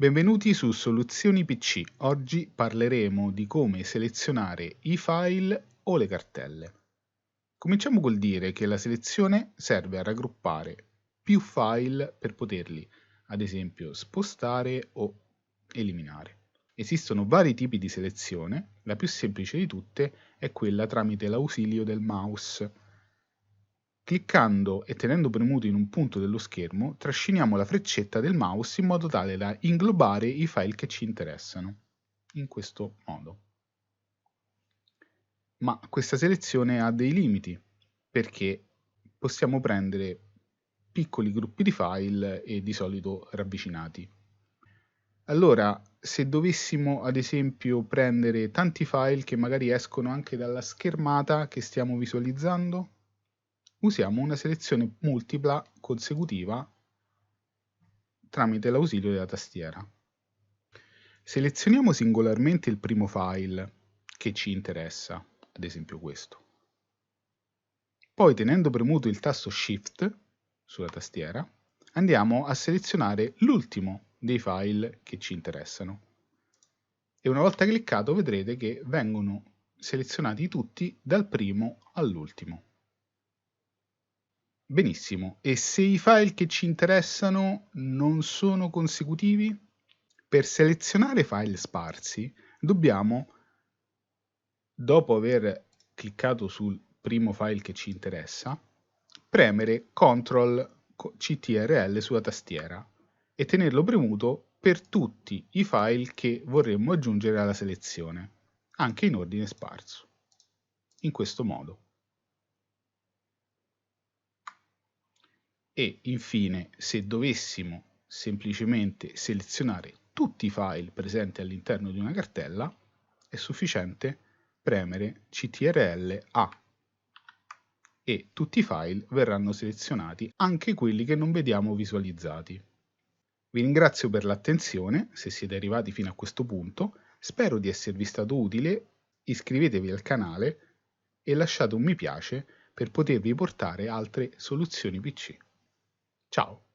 Benvenuti su Soluzioni PC. Oggi parleremo di come selezionare i file o le cartelle. Cominciamo col dire che la selezione serve a raggruppare più file per poterli, ad esempio, spostare o eliminare. Esistono vari tipi di selezione, la più semplice di tutte è quella tramite l'ausilio del mouse. Cliccando e tenendo premuto in un punto dello schermo, trasciniamo la freccetta del mouse in modo tale da inglobare i file che ci interessano, in questo modo. Ma questa selezione ha dei limiti, perché possiamo prendere piccoli gruppi di file e di solito ravvicinati. Allora, se dovessimo ad esempio prendere tanti file che magari escono anche dalla schermata che stiamo visualizzando, usiamo una selezione multipla consecutiva tramite l'ausilio della tastiera. Selezioniamo singolarmente il primo file che ci interessa, ad esempio questo. Poi, tenendo premuto il tasto Shift sulla tastiera, andiamo a selezionare l'ultimo dei file che ci interessano. E una volta cliccato vedrete che vengono selezionati tutti dal primo all'ultimo. Benissimo, e se i file che ci interessano non sono consecutivi? Per selezionare file sparsi dobbiamo, dopo aver cliccato sul primo file che ci interessa, premere CTRL sulla tastiera e tenerlo premuto per tutti i file che vorremmo aggiungere alla selezione, anche in ordine sparso, in questo modo. E infine, se dovessimo semplicemente selezionare tutti i file presenti all'interno di una cartella, è sufficiente premere CTRL A e tutti i file verranno selezionati, anche quelli che non vediamo visualizzati. Vi ringrazio per l'attenzione, se siete arrivati fino a questo punto, spero di esservi stato utile, iscrivetevi al canale e lasciate un mi piace per potervi portare altre soluzioni PC. Ciao!